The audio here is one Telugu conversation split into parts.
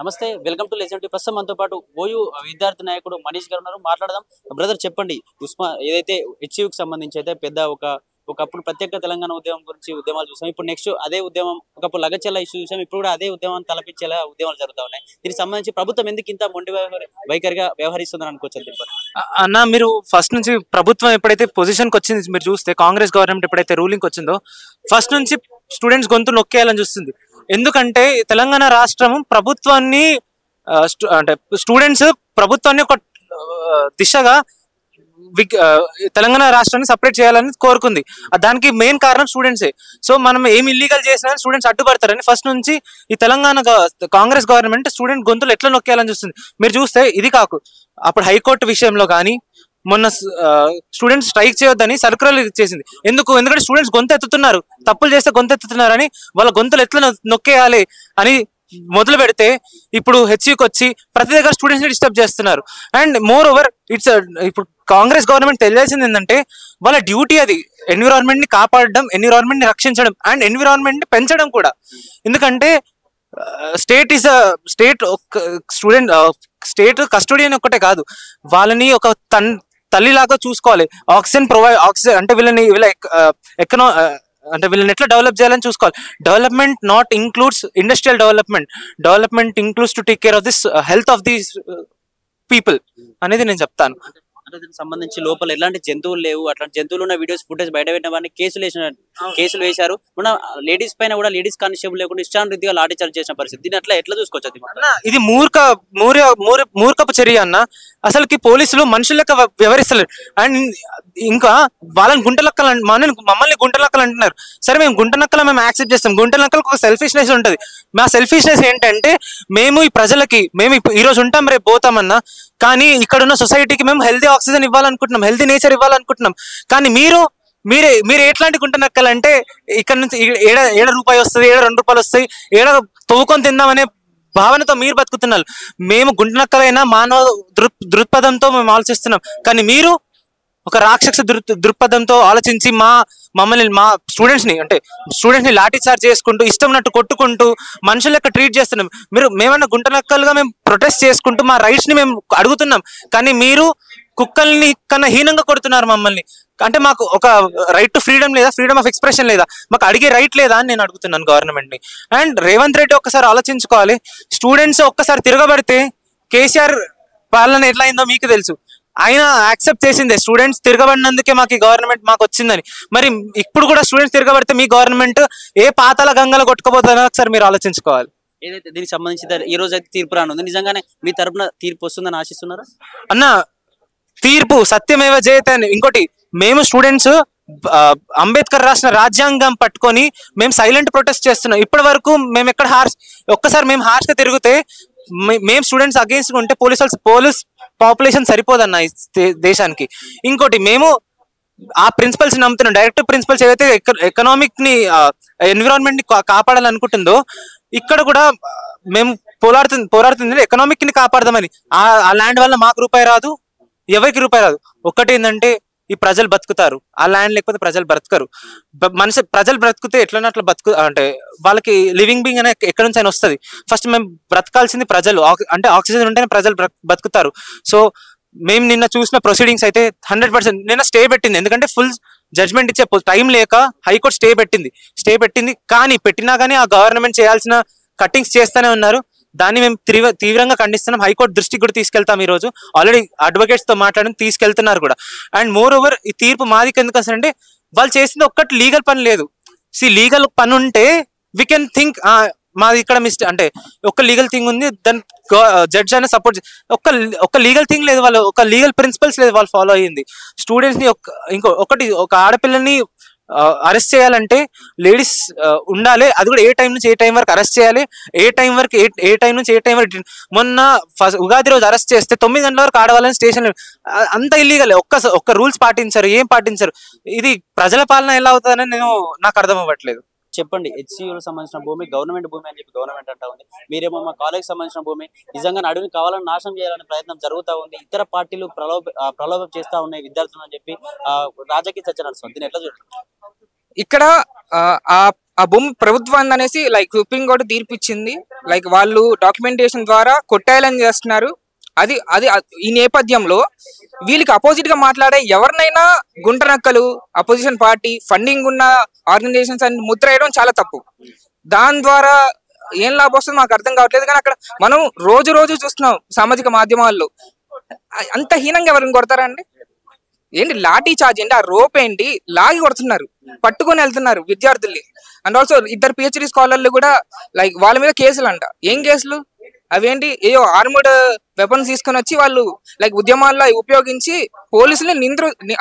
నమస్తే, వెల్కమ్ టు లెజెండ్. ప్రస్తుతం మనతో పాటు ఓయూ విద్యార్థి నాయకుడు మనీష్ గారు ఉన్నారు. మాట్లాడదాం. బ్రదర్ చెప్పండి, ఏదైతే హెచ్యూకి సంబంధించి అయితే పెద్ద ఒకప్పుడు ప్రత్యేక తెలంగాణ ఉద్యమం గురించి ఉద్యమాలు చూసాం. ఇప్పుడు నెక్స్ట్ అదే ఉద్యమం, ఒకప్పుడు లగచర్ల ఇష్యూ చూసాం. ఇప్పుడు కూడా అదే ఉద్యమం తలపించేలా ఉద్యమాలు జరుగుతా ఉన్నాయి. దీనికి సంబంధించి ప్రభుత్వం ఎందుకు ఇంత మొండి వైఖరిగా వ్యవహరిస్తుందని అనుకోవచ్చు? అన్న, మీరు ఫస్ట్ నుంచి ప్రభుత్వం ఎప్పుడైతే పొజిషన్కి వచ్చింది, మీరు చూస్తే కాంగ్రెస్ గవర్నమెంట్ ఎప్పుడైతే రూలింగ్ వచ్చిందో ఫస్ట్ నుంచి స్టూడెంట్స్ గొంతు నొక్కేయాలని చూస్తుంది. ఎందుకంటే తెలంగాణ రాష్ట్రం ప్రభుత్వాన్ని అంటే స్టూడెంట్స్ ప్రభుత్వాన్ని ఒక దిశగా తెలంగాణ రాష్ట్రాన్ని సపరేట్ చేయాలని కోరుకుంది. దానికి మెయిన్ కారణం స్టూడెంట్సే. సో మనం ఏం ఇల్లీగల్ చేసినా స్టూడెంట్స్ అడ్డుపడతారని ఫస్ట్ నుంచి ఈ తెలంగాణ కాంగ్రెస్ గవర్నమెంట్ స్టూడెంట్ గొంతులు ఎట్లా నొక్కేయాలని చూస్తుంది. మీరు చూస్తే ఇది కాకు అప్పుడు హైకోర్టు విషయంలో కానీ మొన్న స్టూడెంట్స్ స్ట్రైక్ చేయొద్దని సర్కులర్ చేసింది. ఎందుకంటే స్టూడెంట్స్ గొంతు ఎత్తుతున్నారు, తప్పులు చేస్తే గొంతు ఎత్తుతున్నారని వాళ్ళ గొంతులు ఎట్లా నొక్కేయాలి అని మొదలు పెడితే ఇప్పుడు హెచ్యూకి వచ్చి ప్రతి దగ్గర స్టూడెంట్స్ ని డిస్టర్బ్ చేస్తున్నారు. అండ్ మోర్ ఓవర్ ఇప్పుడు కాంగ్రెస్ గవర్నమెంట్ తెలియాల్సింది ఏంటంటే వాళ్ళ డ్యూటీ అది ఎన్విరాన్మెంట్ ని కాపాడడం, ఎన్విరాన్మెంట్ ని రక్షించడం అండ్ ఎన్విరాన్మెంట్ ని పెంచడం కూడా. ఎందుకంటే స్టేట్ స్టేట్ కస్టోడియన్ ఒక్కటే కాదు, వాళ్ళని ఒక తల్లిలాగా చూసుకోవాలి. ఆక్సిజన్ అంటే వీళ్ళని ఎట్లా డెవలప్ చేయాలని చూసుకోవాలి. Development not includes industrial development includes to take care of this health of this people అనేది నేను చెప్తాను. దీనికి సంబంధించి లోపల ఎలాంటి జంతువులు లేవు, అట్లాంటి జంతువులు ఉన్న వీడియోస్ ఫుటేజ్ బయట పెట్టిన వారిని కేసులు వేశారు. మన లేడీస్ పైన కూడా లేడీస్ కానిస్టేబుల్ లేకుండా ఇష్టానురీతిగా లాఠీ చార్జ్ చేసిన పరిస్థితి. దీన్ని అట్లా ఎట్లా చూసుకోవచ్చు? ఇది మూర్ఖపు చర్య అన్న. అసలుకి పోలీసులు మనుషులకు వ్యవహరిస్తలేరు. అండ్ ఇంకా వాళ్ళని మమ్మల్ని గుంటలక్కలు అంటున్నారు. సరే, మేము గుంటనక్కల మేము యాక్సెప్ట్ చేస్తాం. గుంటనక్కలకు ఒక సెల్ఫిష్నెస్ ఉంటుంది. మా సెల్ఫిష్నెస్ ఏంటంటే మేము ఈ ప్రజలకి మేము ఈ రోజు ఉంటాం, రేపు పోతామన్నా, కానీ ఇక్కడ ఉన్న సొసైటీకి మేము హెల్తీ ఆక్సిజన్ ఇవ్వాలనుకుంటున్నాం, హెల్తీ నేచర్ ఇవ్వాలనుకుంటున్నాం. కానీ మీరు ఎట్లాంటి గుంటనక్కలంటే ఇక్కడ నుంచి ఏడ రూపాయి వస్తుంది, ఏడ 2 రూపాయలు వస్తాయి, ఏడ తవ్వుకొని తిందామనే భావనతో మీరు బతుకుతున్నారు. మేము గుంటనక్కలైన మానవ దృక్పథంతో మేము ఆలోచిస్తున్నాం. కానీ మీరు ఒక రాక్షస దృక్పథంతో ఆలోచించి మా స్టూడెంట్స్ ని లాఠీ చార్జ్ చేసుకుంటూ ఇష్టం ఉన్నట్టు కొట్టుకుంటూ మనుషుల లెక్క ట్రీట్ చేస్తున్నాం. మేమన్నా గుంటనక్కలుగా మేము ప్రొటెస్ట్ చేసుకుంటూ మా రైట్స్ ని మేము అడుగుతున్నాం. కానీ మీరు కుక్కల్ని కన్నా హీనంగా కొడుతున్నారు మమ్మల్ని. అంటే మాకు ఒక రైట్ టు ఫ్రీడమ్ లేదా, ఫ్రీడమ్ ఆఫ్ ఎక్స్ప్రెషన్ లేదా, మాకు అడిగే రైట్ లేదా అని నేను అడుగుతున్నాను గవర్నమెంట్ ని. అండ్ రేవంత్ రెడ్డి ఒక్కసారి ఆలోచించుకోవాలి. స్టూడెంట్స్ ఒక్కసారి తిరగబడితే కేసీఆర్ పాలన ఎట్లా అయిందో మీకు తెలుసు. ఆయన యాక్సెప్ట్ చేసిందే స్టూడెంట్స్ తిరగబడినందుకే మాకు ఈ గవర్నమెంట్ మాకు వచ్చిందని. మరి ఇప్పుడు కూడా స్టూడెంట్స్ తిరగబడితే మీ గవర్నమెంట్ ఏ పాతాల గంగలో కొట్టుకోబోతుందో ఒకసారి మీరు ఆలోచించుకోవాలి. ఏదైతే దీనికి సంబంధించి ఈ రోజు అయితే తీర్పు రానుంది, నిజంగానే మీ తరపున తీర్పు వస్తుందని ఆశిస్తున్నారా అన్న? తీర్పు సత్యమేవ జయతే అని. ఇంకోటి, మేము స్టూడెంట్స్ అంబేద్కర్ రాసిన రాజ్యాంగం పట్టుకొని మేము సైలెంట్ ప్రొటెస్ట్ చేస్తున్నాం. ఇప్పటి వరకు మేము ఎక్కడ ఒక్కసారి మేము హార్ష్ గా తిరిగితే మేము స్టూడెంట్స్ అగేన్స్ట్ ఉంటే పోలీస్ పాపులేషన్ సరిపోదన్న ఈ దేశానికి. ఇంకోటి, మేము ఆ ప్రిన్సిపల్స్ నమ్ముతున్నాం. డైరెక్ట్ ప్రిన్సిపల్స్ ఏదైతే ఎకనామిక్ ని ఎన్విరాన్మెంట్ ని కాపాడాలనుకుంటుందో ఇక్కడ కూడా మేము పోరాడుతుంది ఎకనామిక్ ని కాపాడదామని. ఆ ల్యాండ్ వల్ల మాకు రూపాయి రాదు, ఎవరికి రూపాయి రాదు. ఒక్కటి ఏంటంటే ఈ ప్రజలు బతుకుతారు, ఆ ల్యాండ్ లేకపోతే ప్రజలు బ్రతకరు. ప్రజలు బ్రతుకుతే ఎట్లన్నా అట్లా అంటే వాళ్ళకి లివింగ్ బీయింగ్ అనే ఎక్కడి నుంచి అయినా వస్తుంది. ఫస్ట్ మేము బ్రతకాల్సింది ప్రజలు, అంటే ఆక్సిజన్ ఉంటేనే ప్రజలు బతుకుతారు. సో మేము నిన్న చూసిన ప్రొసీడింగ్స్ అయితే 100% నిన్న స్టే పెట్టింది. ఎందుకంటే ఫుల్ జడ్జ్మెంట్ ఇచ్చే టైం లేక హైకోర్టు స్టే పెట్టింది. కానీ పెట్టినా కానీ ఆ గవర్నమెంట్ చేయాల్సిన కట్టింగ్స్ చేస్తూనే ఉన్నారు. దాన్ని మేము తీవ్రంగా ఖండిస్తున్నాం. హైకోర్టు దృష్టికి కూడా తీసుకెళ్తాం. ఈ రోజు ఆల్రెడీ అడ్వకేట్స్ తో మాట్లాడి తీసుకెళ్తున్నారు కూడా. అండ్ మోర్ ఓవర్ ఈ తీర్పు మాదికి ఎందుకు వస్తుందంటే వాళ్ళు చేసింది ఒక్కటి లీగల్ పని లేదు. లీగల్ పని ఉంటే వీ కెన్ థింక్ మాది ఇక్కడ అంటే ఒక లీగల్ థింగ్ ఉంది, దాని జడ్జ్ అయినా సపోర్ట్. ఒక లీగల్ థింగ్ లేదు, వాళ్ళు ఒక లీగల్ ప్రిన్సిపల్స్ లేదు వాళ్ళు ఫాలో అయ్యింది. స్టూడెంట్స్ ని ఒక ఆడపిల్లని అరెస్ట్ చేయాలంటే లేడీస్ ఉండాలి. అది కూడా ఏ టైం నుంచి ఏ టైం వరకు అరెస్ట్ చేయాలి, ఏ టైం నుంచి ఏ టైం వరకు. మొన్న ఉగాది రోజు అరెస్ట్ చేస్తే 9 గంటల వరకు ఆడవాళ్ళని స్టేషన్, అంత ఇల్లీగల్. ఒక్క రూల్స్ పాటించారు, ఏం పాటించారు. ఇది ప్రజల పాలన ఎలా అవుతుందని నాకు అర్థం అవ్వట్లేదు. చెప్పండి, హెచ్సియూలకు సంబంధించిన భూమి గవర్నమెంట్ భూమి అని చెప్పి గవర్నమెంట్ అంటా ఉంది. మీరేమో మా కాలేజ్ సంబంధించిన భూమి, నిజంగా అడవిని కావాలని నాశనం చేయాలనే ప్రయత్నం జరుగుతూ ఉంది. ఇతర పార్టీలు ప్రలోభం చేస్తా ఉన్నాయి విద్యార్థులు అని చెప్పి రాజకీయ చర్చ నడుస్తుంది. దీన్ని ఎట్లా చూడండి? ఇక్కడ ఆ ఆ భూమి ప్రభుత్వాన్ని అనేసి లైక్ సుప్రీం కోర్టు తీర్పు ఇచ్చింది. లైక్ వాళ్ళు డాక్యుమెంటేషన్ ద్వారా కొట్టేయాలని చేస్తున్నారు. అది అది ఈ నేపథ్యంలో వీళ్ళకి అపోజిట్ గా మాట్లాడే ఎవరినైనా గుంటనక్కలు, అపోజిషన్ పార్టీ, ఫండింగ్ ఉన్న ఆర్గనైజేషన్స్ అని ముద్ర వేయడం చాలా తప్పు. దాని ద్వారా ఏం లాభం వస్తుంది మాకు అర్థం కావట్లేదు. కానీ అక్కడ మనం రోజు రోజు చూస్తున్నాం సామాజిక మాధ్యమాల్లో. అంత హీనంగా ఎవరిని కొడతారా అండి? ఏంటి లాఠీ చార్జ్ ఏంటి, ఆ రోప్ ఏంటి, లాగి కొడుతున్నారు, పట్టుకొని వెళ్తున్నారు విద్యార్థుల్ని. అండ్ ఆల్సో 2 PhD స్కాలర్లు కూడా లైక్ వాళ్ళ మీద కేసులు అంట. ఏం కేసులు అవేంటి? ఏయో ఆర్మర్డ్ వెపన్స్ తీసుకొని వచ్చి వాళ్ళు లైక్ ఉద్యమాల్లో ఉపయోగించి పోలీసులు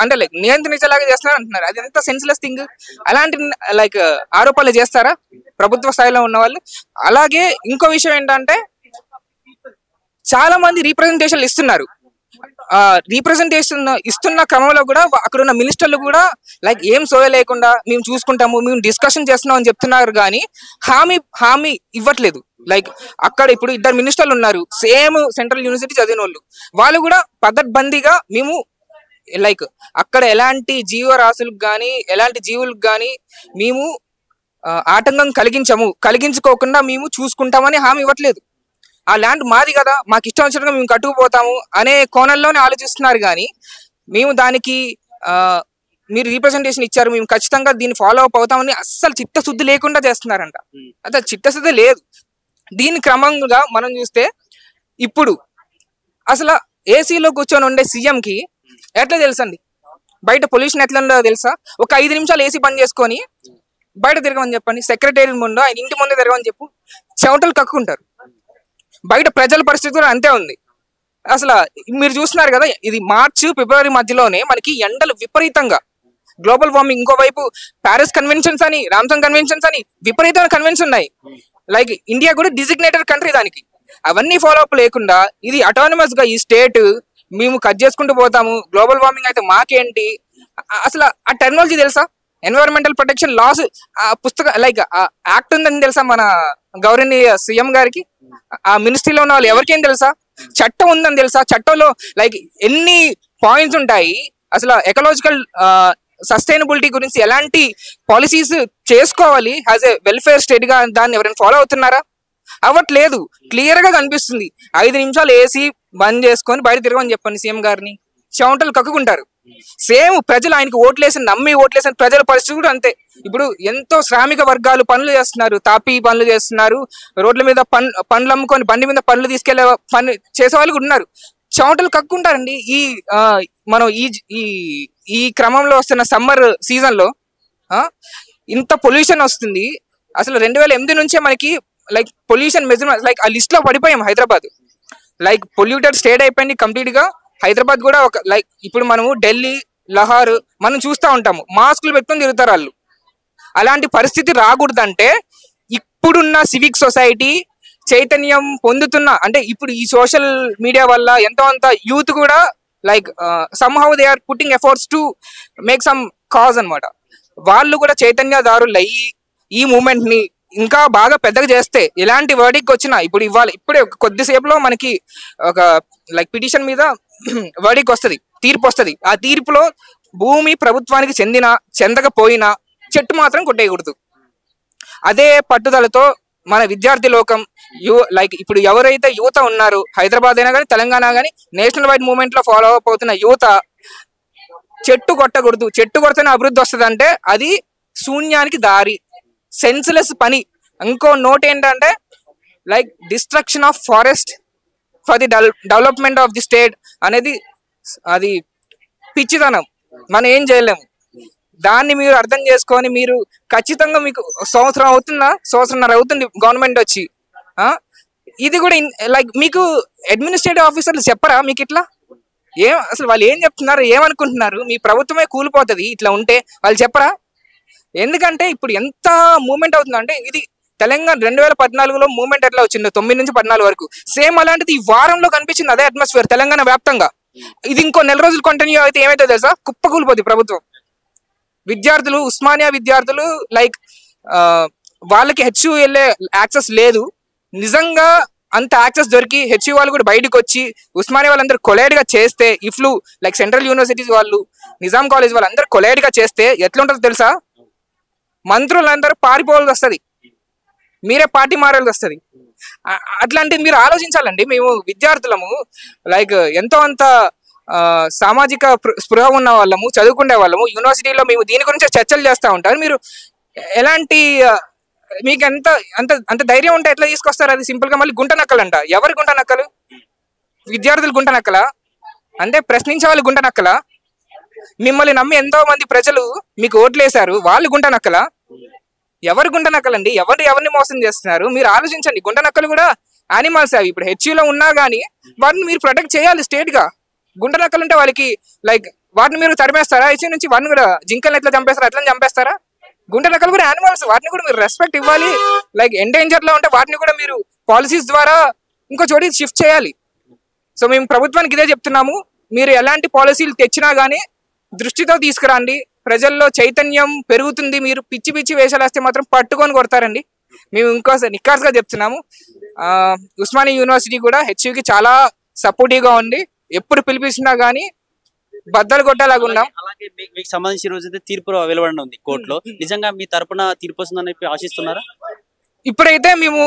అంటే లైక్ నియంత్రించేలాగా చేస్తున్నారు అంటున్నారు. అది ఎంత సెన్స్లెస్ థింగ్. అలాంటి లైక్ ఆరోపణలు చేస్తారా ప్రభుత్వ స్థాయిలో ఉన్న వాళ్ళు? అలాగే ఇంకో విషయం ఏంటంటే చాలా మంది రీప్రజెంటేషన్లు ఇస్తున్నారు. రీప్రజెంటేషన్ ఇస్తున్న క్రమంలో కూడా అక్కడ ఉన్న మినిస్టర్లు కూడా లైక్ ఏం సోయ లేకుండా మేము చూసుకుంటాము, మేము డిస్కషన్ చేస్తున్నాం అని చెప్తున్నారు. కానీ హామీ ఇవ్వట్లేదు. లైక్ అక్కడ ఇప్పుడు 2 మినిస్టర్లు ఉన్నారు, సేమ్ సెంట్రల్ యూనివర్సిటీ చదివిన వాళ్ళు కూడా పద్ధతిబందీగా మేము లైక్ అక్కడ ఎలాంటి జీవరాశులకు కానీ ఎలాంటి జీవులకు కానీ మేము ఆటంకం కలిగించుకోకుండా మేము చూసుకుంటామని హామీ ఇవ్వట్లేదు. ఆ ల్యాండ్ మాది కదా, మాకు ఇష్టం వచ్చినట్టుగా మేము కట్టుకుపోతాము అనే కోణంలోనే ఆలోచిస్తున్నారు. కానీ మేము దానికి మీరు రీప్రజెంటేషన్ ఇచ్చారు, మేము ఖచ్చితంగా దీన్ని ఫాలో అప్ అవుతామని అస్సలు చిత్తశుద్ధి లేకుండా చేస్తున్నారంట. అంటే చిత్తశుద్ధి లేదు. దీని క్రమంగా మనం చూస్తే ఇప్పుడు అసలు ఏసీలో కూర్చొని ఉండే సీఎంకి ఎట్లా తెలుసండి బయట పొల్యూషన్ ఎట్లా ఉందో తెలుసా? ఒక 5 నిమిషాలు ఏసీ బంద్ చేసుకొని బయట తిరగమని చెప్పండి, సెక్రటరీ ముందు ఆయన ఇంటి ముందు తిరగమని చెప్పు, చెమటలు కక్కుంటారు. బయట ప్రజల పరిస్థితి కూడా అంతే ఉంది. అసలు మీరు చూస్తున్నారు కదా, ఇది మార్చి ఫిబ్రవరి మధ్యలోనే మనకి ఎండలు విపరీతంగా, గ్లోబల్ వార్మింగ్, ఇంకోవైపు ప్యారిస్ కన్వెన్షన్స్ అని, రామ్సంగ్ కన్వెన్షన్స్ అని విపరీతమైన కన్వెన్షన్ ఉన్నాయి. లైక్ ఇండియా కూడా డిజిగ్నేటెడ్ కంట్రీ దానికి. అవన్నీ ఫాలో అప్ లేకుండా ఇది అటానమస్ గా ఈ స్టేట్ మేము కట్ చేసుకుంటూ పోతాము, గ్లోబల్ వార్మింగ్ అయితే మాకేంటి, అసలు ఆ టెక్నాలజీ తెలుసా? ఎన్విరాన్మెంటల్ ప్రొటెక్షన్ లాస్ ఆ పుస్తకం లైక్ యాక్ట్ ఉందని తెలుసా మన గౌరవనీయ సీఎం గారికి? ఆ మినిస్ట్రీలో ఉన్న వాళ్ళు ఎవరికేం తెలుసా? చట్టం ఉందని తెలుసా? చట్టంలో లైక్ ఎన్ని పాయింట్స్ ఉంటాయి, అసలు ఎకలాజికల్ సస్టైనబిలిటీ గురించి ఎలాంటి పాలసీస్ చేసుకోవాలి యాజ్ ఏ వెల్ఫేర్ స్టేట్ గా, దాన్ని ఎవరైనా ఫాలో అవుతున్నారా? అవ్వట్లేదు. క్లియర్ గా కనిపిస్తుంది. 5 నిమిషాలు ఏసీ బంద్ చేసుకొని బయట తిరగమని చెప్పండి సీఎం గారిని, చెమటలు కక్కుకుంటారు. సేమ్ ప్రజలు ఆయనకి నమ్మి ఓట్లేసిన ప్రజల పరిస్థితి కూడా అంతే. ఇప్పుడు ఎంతో శ్రామిక వర్గాలు పనులు చేస్తున్నారు, తాపీ పనులు చేస్తున్నారు, రోడ్ల మీద పండ్లు అమ్ముకొని బండి మీద పండ్లు తీసుకెళ్లే పని చేసే వాళ్ళు కూడా ఉన్నారు. చెమటలు కక్కుంటారండి. మనం ఈ క్రమంలో వస్తున్న సమ్మర్ సీజన్ లో ఇంత పొల్యూషన్ వస్తుంది. అసలు 2008 నుంచే మనకి లైక్ పొల్యూషన్ మెజర్మెంట్ లైక్ ఆ లిస్ట్ లో పడిపోయాం. హైదరాబాద్ లైక్ పొల్యూటెడ్ స్టేట్ అయిపోయింది కంప్లీట్ గా. హైదరాబాద్ కూడా ఒక లైక్ ఇప్పుడు మనము ఢిల్లీ, లహార్ మనం చూస్తూ ఉంటాము, మాస్కులు పెట్టుకొని తిరుగుతారు వాళ్ళు. అలాంటి పరిస్థితి రాకూడదంటే ఇప్పుడున్న సివిక్ సొసైటీ చైతన్యం పొందుతున్న, అంటే ఇప్పుడు ఈ సోషల్ మీడియా వల్ల ఎంతో అంత యూత్ కూడా like somehow they are putting efforts to make some cause అనమాట. వాళ్ళు కూడా చైతన్యదారులు అయ్యి ఈ మూమెంట్ ని ఇంకా బాగా పెద్దగా చేస్తే ఎలాంటి వర్డిక్ వచ్చినా, ఇప్పుడు ఇప్పుడే కొద్దిసేపులో మనకి ఒక లైక్ పిటిషన్ మీద వర్డిక్ వస్తుంది, తీర్పు వస్తుంది. ఆ తీర్పులో భూమి ప్రభుత్వానికి చెందకపోయినా చెట్టు మాత్రం కొట్టేయకూడదు. అదే పట్టుదలతో మన విద్యార్థి లోకం లైక్ ఇప్పుడు ఎవరైతే యువత ఉన్నారో, హైదరాబాద్ అయినా కానీ తెలంగాణ కానీ నేషనల్ వైడ్ మూవ్మెంట్ లో ఫాలో అప్ అవుతున్న యువత, చెట్టు కొట్టకూడదు, చెట్టు కొడితేనే అభివృద్ధి వస్తుంది అంటే అది శూన్యానికి దారి, సెన్స్లెస్ పని. ఇంకో నోట్ ఏంటంటే like destruction of forest for the development of the state అనేది అది పిచ్చితనం, మనం ఏం చేయలేము. దాన్ని మీరు అర్థం చేసుకొని మీరు ఖచ్చితంగా మీకు సంవత్సరంన్నర అవుతుంది గవర్నమెంట్ వచ్చి, ఇది కూడా లైక్ మీకు అడ్మినిస్ట్రేటివ్ ఆఫీసర్లు చెప్పరా మీకు ఇట్లా అసలు వాళ్ళు ఏం చెప్తున్నారు, ఏమనుకుంటున్నారు, మీ ప్రభుత్వమే కూలిపోతుంది ఇట్లా ఉంటే, వాళ్ళు చెప్పరా? ఎందుకంటే ఇప్పుడు ఎంత మూవ్మెంట్ అవుతుందంటే, ఇది తెలంగాణ 2014లో మూవ్మెంట్ ఎట్లా వచ్చిందో 9 నుంచి 14 వరకు సేమ్ అలాంటిది ఈ వారంలో కనిపించింది. అదే అట్మాస్ఫియర్ తెలంగాణ వ్యాప్తంగా. ఇది ఇంకో 4 రోజులు కంటిన్యూ అయితే ఏమైతే తెలుసా, కుప్పకూలిపోతుంది ప్రభుత్వం. విద్యార్థులు, ఉస్మానియా విద్యార్థులు లైక్ వాళ్ళకి హెచ్యూ వెళ్ళే యాక్సెస్ లేదు. నిజంగా అంత యాక్సెస్ దొరికి హెచ్యూ వాళ్ళు కూడా బయటకు వచ్చి ఉస్మానియా వాళ్ళందరూ కొలైడ్ గా చేస్తే, ఇఫ్లు లైక్ సెంట్రల్ యూనివర్సిటీస్ వాళ్ళు, నిజాం కాలేజ్ వాళ్ళందరూ కొలైడ్ గా చేస్తే ఎట్లుంటుందో తెలుసా? మంత్రులందరూ పారిపోవాల్సి వస్తుంది, మీరే పార్టీ మారాల్సి వస్తుంది. అట్లాంటిది మీరు ఆలోచించాలండి. మేము విద్యార్థులము, లైక్ ఎంతో అంత సామాజిక స్పృహ ఉన్న వాళ్ళము, చదువుకునే వాళ్ళము. యూనివర్సిటీలో మేము దీని గురించి చర్చలు చేస్తూ ఉంటారు. మీరు ఎలాంటి మీకు ఎంత అంత అంత ధైర్యం ఉంటే ఎట్లా తీసుకొస్తారు? అది సింపుల్గా మళ్ళీ గుంట నక్కలంట. ఎవరి గుంట నక్కలు? విద్యార్థులు గుంట నక్కల? అంటే ప్రశ్నించే వాళ్ళు గుంట నక్కల? మిమ్మల్ని నమ్మి ఎంతో మంది ప్రజలు మీకు ఓట్లేశారు, వాళ్ళు గుంట నక్కల? ఎవరు గుంట నక్కలండి? ఎవరిని మోసం చేస్తున్నారు? మీరు ఆలోచించండి. గుంట నక్కలు కూడా యానిమల్స్. అవి ఇప్పుడు హెచ్యూలో ఉన్నా కానీ వాటిని మీరు ప్రొటెక్ట్ చేయాలి స్టేట్ గా. గుంట నక్కలు ఉంటే వాళ్ళకి లైక్ వాటిని మీరు తరిమేస్తారా? హెచ్యూ నుంచి వాటిని కూడా జింకల్ని ఎట్లా చంపేస్తారా అట్లా చంపేస్తారా? గుంట నక్కలు కూడా యానిమల్స్, వాటిని కూడా మీరు రెస్పెక్ట్ ఇవ్వాలి. లైక్ ఎండేంజర్ లో ఉంటే వాటిని కూడా మీరు పాలసీస్ ద్వారా ఇంకో చోటికి షిఫ్ట్ చేయాలి. సో మేము ప్రభుత్వానికి ఇదే చెప్తున్నాము, మీరు ఎలాంటి పాలసీలు తెచ్చినా కానీ దృష్టితో తీసుకురండి. ప్రజల్లో చైతన్యం పెరుగుతుంది. మీరు పిచ్చి పిచ్చి వేషాలు వేస్తే మాత్రం పట్టుకొని కొడతారండి. మేము ఇంకోసారి నిక్కార్స్గా చెప్తున్నాము. ఉస్మానియా యూనివర్సిటీ కూడా హెచ్యూకి చాలా సపోర్టివ్గా ఉంది. ఎప్పుడు పిలిపించినా కానీ బద్దలు కొట్టేలాగా ఉన్నాం. అలాగే మీకు సంబంధించిన రోజు అయితే తీర్పు వెలువడి ఉంది కోర్టులో. నిజంగా మీ తరపున తీర్పు వస్తుందని ఆశిస్తున్నారా? ఇప్పుడైతే మేము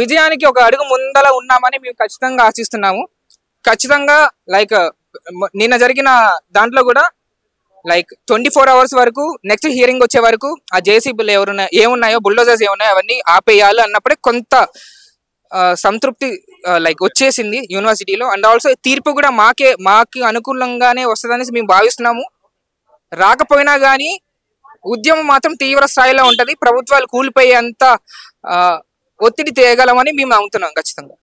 విజయానికి ఒక అడుగు ముందల ఉన్నామని మేము ఖచ్చితంగా ఆశిస్తున్నాము. ఖచ్చితంగా లైక్ నిన్న జరిగిన దాంట్లో కూడా లైక్ 24 hours వరకు, నెక్స్ట్ హియరింగ్ వచ్చే వరకు ఆ జేసీబీలు ఏమున్నాయో, బుల్డోజర్స్ ఏమున్నాయో అవన్నీ ఆపేయాలి అన్నప్పుడే కొంత సంతృప్తి లైక్ వచ్చేసింది యూనివర్సిటీలో. అండ్ ఆల్సో తీర్పు కూడా మాకు అనుకూలంగానే వస్తుందని మేము భావిస్తున్నాము. రాకపోయినా కానీ ఉద్యమం మాత్రం తీవ్ర స్థాయిలో ఉంటుంది. ప్రభుత్వాలు కూలిపోయేంత ఒత్తిడి తేయగలమని మేము నమ్ముతున్నాం ఖచ్చితంగా.